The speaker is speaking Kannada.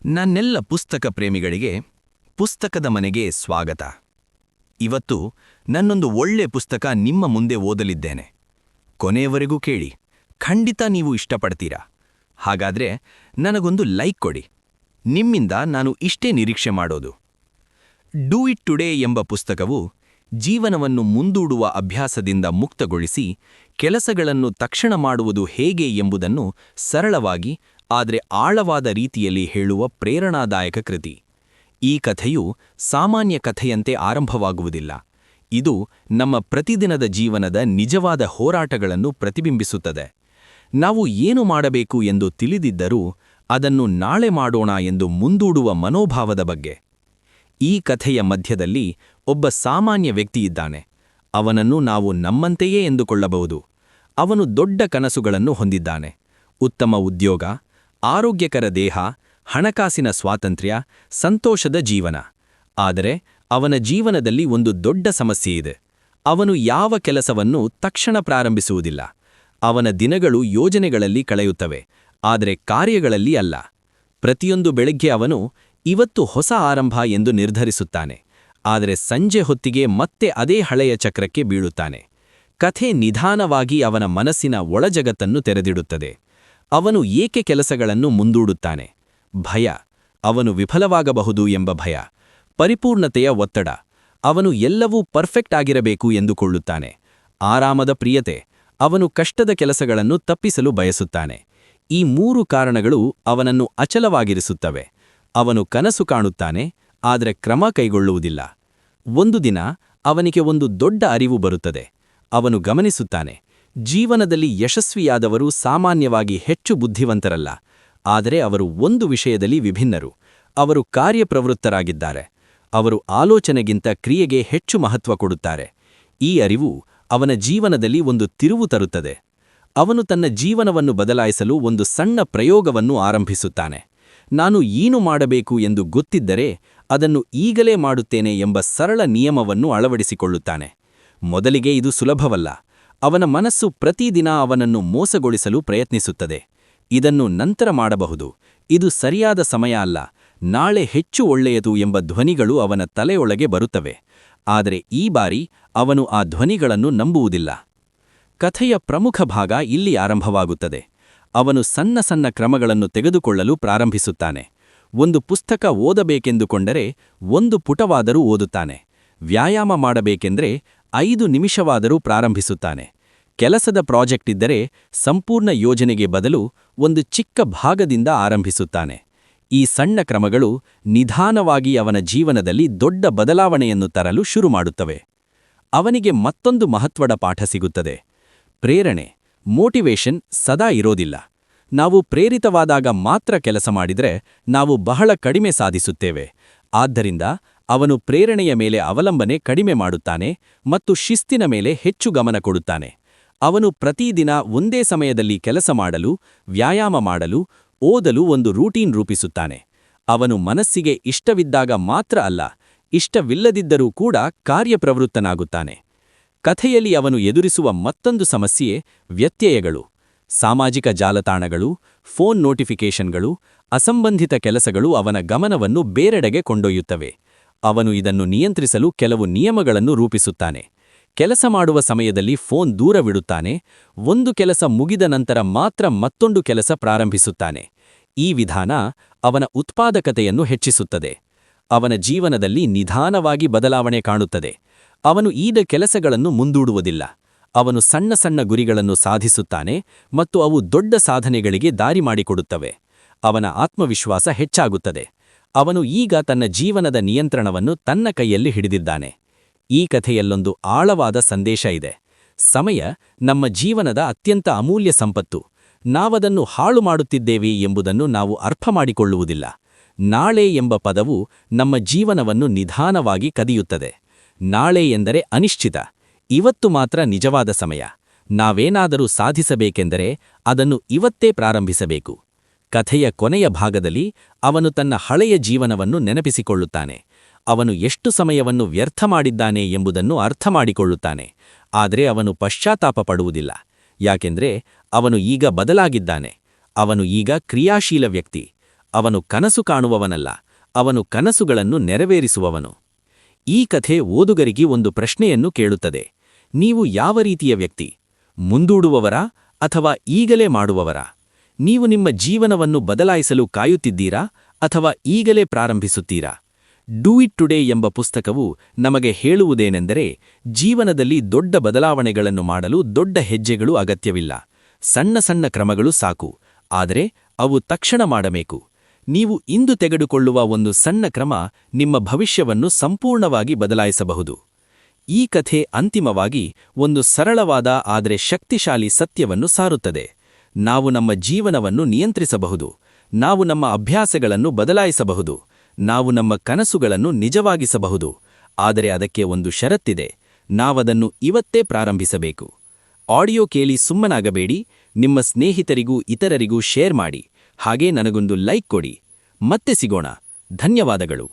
ನನ್ನೆಲ್ಲ ಪುಸ್ತಕ ಪ್ರೇಮಿಗಳಿಗೆ ಪುಸ್ತಕದ ಮನೆಗೆ ಸ್ವಾಗತ. ಇವತ್ತು ನನ್ನೊಂದು ಒಳ್ಳೆ ಪುಸ್ತಕ ನಿಮ್ಮ ಮುಂದೆ ಓದಲಿದ್ದೇನೆ. ಕೊನೆಯವರೆಗೂ ಕೇಳಿ, ಖಂಡಿತ ನೀವು ಇಷ್ಟಪಡ್ತೀರಾ. ಹಾಗಾದ್ರೆ ನನಗೊಂದು ಲೈಕ್ ಕೊಡಿ. ನಿಮ್ಮಿಂದ ನಾನು ಇಷ್ಟೇ ನಿರೀಕ್ಷೆ ಮಾಡೋದು. ಡೂ ಇಟ್ ಟುಡೇ ಎಂಬ ಪುಸ್ತಕವು ಜೀವನವನ್ನು ಮುಂದೂಡುವ ಅಭ್ಯಾಸದಿಂದ ಮುಕ್ತಗೊಳಿಸಿ ಕೆಲಸಗಳನ್ನು ತಕ್ಷಣ ಮಾಡುವುದು ಹೇಗೆ ಎಂಬುದನ್ನು ಸರಳವಾಗಿ ಆದರೆ ಆಳವಾದ ರೀತಿಯಲ್ಲಿ ಹೇಳುವ ಪ್ರೇರಣಾದಾಯಕ ಕೃತಿ. ಈ ಕಥೆಯು ಸಾಮಾನ್ಯ ಕಥೆಯಂತೆ ಆರಂಭವಾಗುವುದಿಲ್ಲ. ಇದು ನಮ್ಮ ಪ್ರತಿದಿನದ ಜೀವನದ ನಿಜವಾದ ಹೋರಾಟಗಳನ್ನು ಪ್ರತಿಬಿಂಬಿಸುತ್ತದೆ. ನಾವು ಏನು ಮಾಡಬೇಕು ಎಂದು ತಿಳಿದಿದ್ದರೂ ಅದನ್ನು ನಾಳೆ ಮಾಡೋಣ ಎಂದು ಮುಂದೂಡುವ ಮನೋಭಾವದ ಬಗ್ಗೆ. ಈ ಕಥೆಯ ಮಧ್ಯದಲ್ಲಿ ಒಬ್ಬ ಸಾಮಾನ್ಯ ವ್ಯಕ್ತಿಯಿದ್ದಾನೆ. ಅವನನ್ನು ನಾವು ನಮ್ಮಂತೆಯೇ ಎಂದುಕೊಳ್ಳಬಹುದು. ಅವನು ದೊಡ್ಡ ಕನಸುಗಳನ್ನು ಹೊಂದಿದ್ದಾನೆ. ಉತ್ತಮ ಉದ್ಯೋಗ, ಆರೋಗ್ಯಕರ ದೇಹ, ಹಣಕಾಸಿನ ಸ್ವಾತಂತ್ರ್ಯ, ಸಂತೋಷದ ಜೀವನ. ಆದರೆ ಅವನ ಜೀವನದಲ್ಲಿ ಒಂದು ದೊಡ್ಡ ಸಮಸ್ಯೆಯಿದೆ. ಅವನು ಯಾವ ಕೆಲಸವನ್ನು ತಕ್ಷಣ ಪ್ರಾರಂಭಿಸುವುದಿಲ್ಲ. ಅವನ ದಿನಗಳು ಯೋಜನೆಗಳಲ್ಲಿ ಕಳೆಯುತ್ತವೆ, ಆದರೆ ಕಾರ್ಯಗಳಲ್ಲಿ ಅಲ್ಲ. ಪ್ರತಿಯೊಂದು ಬೆಳಗ್ಗೆ ಅವನು ಇವತ್ತು ಹೊಸ ಆರಂಭ ಎಂದು ನಿರ್ಧರಿಸುತ್ತಾನೆ, ಆದರೆ ಸಂಜೆ ಹೊತ್ತಿಗೆ ಮತ್ತೆ ಅದೇ ಹಳೆಯ ಚಕ್ರಕ್ಕೆ ಬೀಳುತ್ತಾನೆ. ಕಥೆ ನಿಧಾನವಾಗಿ ಅವನ ಮನಸ್ಸಿನ ಒಳಜಗತ್ತನ್ನು ತೆರೆದಿಡುತ್ತದೆ. ಅವನು ಏಕೆ ಕೆಲಸಗಳನ್ನು ಮುಂದೂಡುತ್ತಾನೆ? ಭಯ, ಅವನು ವಿಫಲವಾಗಬಹುದು ಎಂಬ ಭಯ. ಪರಿಪೂರ್ಣತೆಯ ಒತ್ತಡ, ಅವನು ಎಲ್ಲವೂ ಪರ್ಫೆಕ್ಟ್ ಆಗಿರಬೇಕು ಎಂದುಕೊಳ್ಳುತ್ತಾನೆ. ಆರಾಮದ ಪ್ರಿಯತೆ, ಅವನು ಕಷ್ಟದ ಕೆಲಸಗಳನ್ನು ತಪ್ಪಿಸಲು ಬಯಸುತ್ತಾನೆ. ಈ ಮೂರು ಕಾರಣಗಳು ಅವನನ್ನು ಅಚಲವಾಗಿರಿಸುತ್ತವೆ. ಅವನು ಕನಸು ಕಾಣುತ್ತಾನೆ, ಆದರೆ ಕ್ರಮ ಕೈಗೊಳ್ಳುವುದಿಲ್ಲ. ಒಂದು ದಿನ ಅವನಿಗೆ ಒಂದು ದೊಡ್ಡ ಅರಿವು ಬರುತ್ತದೆ. ಅವನು ಗಮನಿಸುತ್ತಾನೆ, ಜೀವನದಲ್ಲಿ ಯಶಸ್ವಿಯಾದವರು ಸಾಮಾನ್ಯವಾಗಿ ಹೆಚ್ಚು ಬುದ್ಧಿವಂತರಲ್ಲ, ಆದರೆ ಅವರು ಒಂದು ವಿಷಯದಲ್ಲಿ ವಿಭಿನ್ನರು. ಅವರು ಕಾರ್ಯಪ್ರವೃತ್ತರಾಗಿದ್ದಾರೆ. ಅವರು ಆಲೋಚನೆಗಿಂತ ಕ್ರಿಯೆಗೆ ಹೆಚ್ಚು ಮಹತ್ವ ಕೊಡುತ್ತಾರೆ. ಈ ಅರಿವು ಅವನ ಜೀವನದಲ್ಲಿ ಒಂದು ತಿರುವು ತರುತ್ತದೆ. ಅವನು ತನ್ನ ಜೀವನವನ್ನು ಬದಲಾಯಿಸಲು ಒಂದು ಸಣ್ಣ ಪ್ರಯೋಗವನ್ನು ಆರಂಭಿಸುತ್ತಾನೆ. ನಾನು ಏನು ಮಾಡಬೇಕು ಎಂದು ಗೊತ್ತಿದ್ದರೆ ಅದನ್ನು ಈಗಲೇ ಮಾಡುತ್ತೇನೆ ಎಂಬ ಸರಳ ನಿಯಮವನ್ನು ಅಳವಡಿಸಿಕೊಳ್ಳುತ್ತಾನೆ. ಮೊದಲಿಗೆ ಇದು ಸುಲಭವಲ್ಲ. ಅವನ ಮನಸ್ಸು ಪ್ರತಿದಿನ ಅವನನ್ನು ಮೋಸಗೊಳಿಸಲು ಪ್ರಯತ್ನಿಸುತ್ತದೆ. ಇದನ್ನು ನಂತರ ಮಾಡಬಹುದು, ಇದು ಸರಿಯಾದ ಸಮಯ ಅಲ್ಲ, ನಾಳೆ ಹೆಚ್ಚು ಒಳ್ಳೆಯದು ಎಂಬ ಧ್ವನಿಗಳು ಅವನ ತಲೆಯೊಳಗೆ ಬರುತ್ತವೆ. ಆದರೆ ಈ ಬಾರಿ ಅವನು ಆ ಧ್ವನಿಗಳನ್ನು ನಂಬುವುದಿಲ್ಲ. ಕಥೆಯ ಪ್ರಮುಖ ಭಾಗ ಇಲ್ಲಿ ಆರಂಭವಾಗುತ್ತದೆ. ಅವನು ಸಣ್ಣ ಸಣ್ಣ ಕ್ರಮಗಳನ್ನು ತೆಗೆದುಕೊಳ್ಳಲು ಪ್ರಾರಂಭಿಸುತ್ತಾನೆ. ಒಂದು ಪುಸ್ತಕ ಓದಬೇಕೆಂದುಕೊಂಡರೆ 1 ಪುಟವಾದರೂ ಓದುತ್ತಾನೆ. ವ್ಯಾಯಾಮ ಮಾಡಬೇಕೆಂದರೆ 5 ನಿಮಿಷವಾದರೂ ಪ್ರಾರಂಭಿಸುತ್ತಾನೆ. ಕೆಲಸದ ಪ್ರಾಜೆಕ್ಟ್ ಇದ್ದರೆ ಸಂಪೂರ್ಣ ಯೋಜನೆಗೆ ಬದಲು ಒಂದು ಚಿಕ್ಕ ಭಾಗದಿಂದ ಆರಂಭಿಸುತ್ತಾನೆ. ಈ ಸಣ್ಣ ಕ್ರಮಗಳು ನಿಧಾನವಾಗಿ ಅವನ ಜೀವನದಲ್ಲಿ ದೊಡ್ಡ ಬದಲಾವಣೆಯನ್ನು ತರಲು ಶುರುಮಾಡುತ್ತವೆ. ಅವನಿಗೆ ಮತ್ತೊಂದು ಮಹತ್ವದ ಪಾಠ ಸಿಗುತ್ತದೆ. ಪ್ರೇರಣೆ, ಮೋಟಿವೇಷನ್ ಸದಾ ಇರೋದಿಲ್ಲ. ನಾವು ಪ್ರೇರಿತವಾದಾಗ ಮಾತ್ರ ಕೆಲಸ ಮಾಡಿದರೆ ನಾವು ಬಹಳ ಕಡಿಮೆ ಸಾಧಿಸುತ್ತೇವೆ. ಆದ್ದರಿಂದ ಅವನು ಪ್ರೇರಣೆಯ ಮೇಲೆ ಅವಲಂಬನೆ ಕಡಿಮೆ ಮಾಡುತ್ತಾನೆ ಮತ್ತು ಶಿಸ್ತಿನ ಮೇಲೆ ಹೆಚ್ಚು ಗಮನ ಕೊಡುತ್ತಾನೆ. ಅವನು ಪ್ರತಿದಿನ ಒಂದೇ ಸಮಯದಲ್ಲಿ ಕೆಲಸ ಮಾಡಲು, ವ್ಯಾಯಾಮ ಮಾಡಲು, ಓದಲು ಒಂದು ರೂಟೀನ್ ರೂಪಿಸುತ್ತಾನೆ. ಅವನು ಮನಸ್ಸಿಗೆ ಇಷ್ಟವಿದ್ದಾಗ ಮಾತ್ರ ಅಲ್ಲ, ಇಷ್ಟವಿಲ್ಲದಿದ್ದರೂ ಕೂಡ ಕಾರ್ಯಪ್ರವೃತ್ತನಾಗುತ್ತಾನೆ. ಕಥೆಯಲ್ಲಿ ಅವನು ಎದುರಿಸುವ ಮತ್ತೊಂದು ಸಮಸ್ಯೆ ವ್ಯತ್ಯಯಗಳು. ಸಾಮಾಜಿಕ ಜಾಲತಾಣಗಳು, ಫೋನ್ ನೋಟಿಫಿಕೇಷನ್ಗಳು, ಅಸಂಬಂಧಿತ ಕೆಲಸಗಳು ಅವನ ಗಮನವನ್ನು ಬೇರೆಡೆಗೆ ಕೊಂಡೊಯ್ಯುತ್ತವೆ. ಅವನು ಇದನ್ನು ನಿಯಂತ್ರಿಸಲು ಕೆಲವು ನಿಯಮಗಳನ್ನು ರೂಪಿಸುತ್ತಾನೆ. ಕೆಲಸ ಮಾಡುವ ಸಮಯದಲ್ಲಿ ಫೋನ್ ದೂರವಿಡುತ್ತಾನೆ. ಒಂದು ಕೆಲಸ ಮುಗಿದ ನಂತರ ಮಾತ್ರ ಮತ್ತೊಂದು ಕೆಲಸ ಪ್ರಾರಂಭಿಸುತ್ತಾನೆ. ಈ ವಿಧಾನ ಅವನ ಉತ್ಪಾದಕತೆಯನ್ನು ಹೆಚ್ಚಿಸುತ್ತದೆ. ಅವನ ಜೀವನದಲ್ಲಿ ನಿಧಾನವಾಗಿ ಬದಲಾವಣೆ ಕಾಣುತ್ತದೆ. ಅವನು ಈಗ ಕೆಲಸಗಳನ್ನು ಮುಂದೂಡುವುದಿಲ್ಲ. ಅವನು ಸಣ್ಣ ಸಣ್ಣ ಗುರಿಗಳನ್ನು ಸಾಧಿಸುತ್ತಾನೆ ಮತ್ತು ಅವು ದೊಡ್ಡ ಸಾಧನೆಗಳಿಗೆ ದಾರಿ ಮಾಡಿಕೊಡುತ್ತವೆ. ಅವನ ಆತ್ಮವಿಶ್ವಾಸ ಹೆಚ್ಚಾಗುತ್ತದೆ. ಅವನು ಈಗ ತನ್ನ ಜೀವನದ ನಿಯಂತ್ರಣವನ್ನು ತನ್ನ ಕೈಯಲ್ಲಿ ಹಿಡಿದಿದ್ದಾನೆ. ಈ ಕಥೆಯಲ್ಲೊಂದು ಆಳವಾದ ಸಂದೇಶ ಇದೆ. ಸಮಯ ನಮ್ಮ ಜೀವನದ ಅತ್ಯಂತ ಅಮೂಲ್ಯ ಸಂಪತ್ತು. ನಾವದನ್ನು ಹಾಳು ಮಾಡುತ್ತಿದ್ದೇವೆ ಎಂಬುದನ್ನು ನಾವು ಅರ್ಥ ಮಾಡಿಕೊಳ್ಳುವುದಿಲ್ಲ. ನಾಳೆ ಎಂಬ ಪದವು ನಮ್ಮ ಜೀವನವನ್ನು ನಿಧಾನವಾಗಿ ಕದಿಯುತ್ತದೆ. ನಾಳೆ ಎಂದರೆ ಅನಿಶ್ಚಿತ. ಇವತ್ತು ಮಾತ್ರ ನಿಜವಾದ ಸಮಯ. ನಾವೇನಾದರೂ ಸಾಧಿಸಬೇಕೆಂದರೆ ಅದನ್ನು ಇವತ್ತೇ ಪ್ರಾರಂಭಿಸಬೇಕು. ಕಥೆಯ ಕೊನೆಯ ಭಾಗದಲ್ಲಿ ಅವನು ತನ್ನ ಹಳೆಯ ಜೀವನವನ್ನು ನೆನಪಿಸಿಕೊಳ್ಳುತ್ತಾನೆ. ಅವನು ಎಷ್ಟು ಸಮಯವನ್ನು ವ್ಯರ್ಥ ಮಾಡಿದ್ದಾನೆ ಎಂಬುದನ್ನು ಅರ್ಥ ಮಾಡಿಕೊಳ್ಳುತ್ತಾನೆ. ಆದರೆ ಅವನು ಪಶ್ಚಾತ್ತಾಪ ಪಡುವುದಿಲ್ಲ. ಯಾಕೆಂದರೆ ಅವನು ಈಗ ಬದಲಾಗಿದ್ದಾನೆ. ಅವನು ಈಗ ಕ್ರಿಯಾಶೀಲ ವ್ಯಕ್ತಿ. ಅವನು ಕನಸು ಕಾಣುವವನಲ್ಲ, ಅವನು ಕನಸುಗಳನ್ನು ನೆರವೇರಿಸುವವನು. ಈ ಕಥೆ ಓದುಗರಿಗೆ ಒಂದು ಪ್ರಶ್ನೆಯನ್ನು ಕೇಳುತ್ತದೆ. ನೀವು ಯಾವ ರೀತಿಯ ವ್ಯಕ್ತಿ? ಮುಂದೂಡುವವರಾ ಅಥವಾ ಈಗಲೇ ಮಾಡುವವರಾ? ನೀವು ನಿಮ್ಮ ಜೀವನವನ್ನು ಬದಲಾಯಿಸಲು ಕಾಯುತ್ತಿದ್ದೀರಾ ಅಥವಾ ಈಗಲೇ ಪ್ರಾರಂಭಿಸುತ್ತೀರಾ? ಡೂ ಇಟ್ ಟುಡೇ ಎಂಬ ಪುಸ್ತಕವು ನಮಗೆ ಹೇಳುವುದೇನೆಂದರೆ, ಜೀವನದಲ್ಲಿ ದೊಡ್ಡ ಬದಲಾವಣೆಗಳನ್ನು ಮಾಡಲು ದೊಡ್ಡ ಹೆಜ್ಜೆಗಳು ಅಗತ್ಯವಿಲ್ಲ. ಸಣ್ಣ ಸಣ್ಣ ಕ್ರಮಗಳು ಸಾಕು, ಆದರೆ ಅವು ತಕ್ಷಣ ಮಾಡಬೇಕು. ನೀವು ಇಂದು ತೆಗೆದುಕೊಳ್ಳುವ ಒಂದು ಸಣ್ಣ ಕ್ರಮ ನಿಮ್ಮ ಭವಿಷ್ಯವನ್ನು ಸಂಪೂರ್ಣವಾಗಿ ಬದಲಾಯಿಸಬಹುದು. ಈ ಕಥೆ ಅಂತಿಮವಾಗಿ ಒಂದು ಸರಳವಾದ ಆದರೆ ಶಕ್ತಿಶಾಲಿ ಸತ್ಯವನ್ನು ಸಾರುತ್ತದೆ. ನಾವು ನಮ್ಮ ಜೀವನವನ್ನು ನಿಯಂತ್ರಿಸಬಹುದು, ನಾವು ನಮ್ಮ ಅಭ್ಯಾಸಗಳನ್ನು ಬದಲಾಯಿಸಬಹುದು, ನಾವು ನಮ್ಮ ಕನಸುಗಳನ್ನು ನಿಜವಾಗಿಸಬಹುದು. ಆದರೆ ಅದಕ್ಕೆ ಒಂದು ಷರತ್ತಿದೆ, ನಾವದನ್ನು ಇವತ್ತೇ ಪ್ರಾರಂಭಿಸಬೇಕು. ಆಡಿಯೋ ಕೇಳಿ ಸುಮ್ಮನಾಗಬೇಡಿ, ನಿಮ್ಮ ಸ್ನೇಹಿತರಿಗೂ ಇತರರಿಗೂ ಶೇರ್ ಮಾಡಿ, ಹಾಗೇ ನನಗೊಂದು ಲೈಕ್ ಕೊಡಿ. ಮತ್ತೆ ಸಿಗೋಣ. ಧನ್ಯವಾದಗಳು.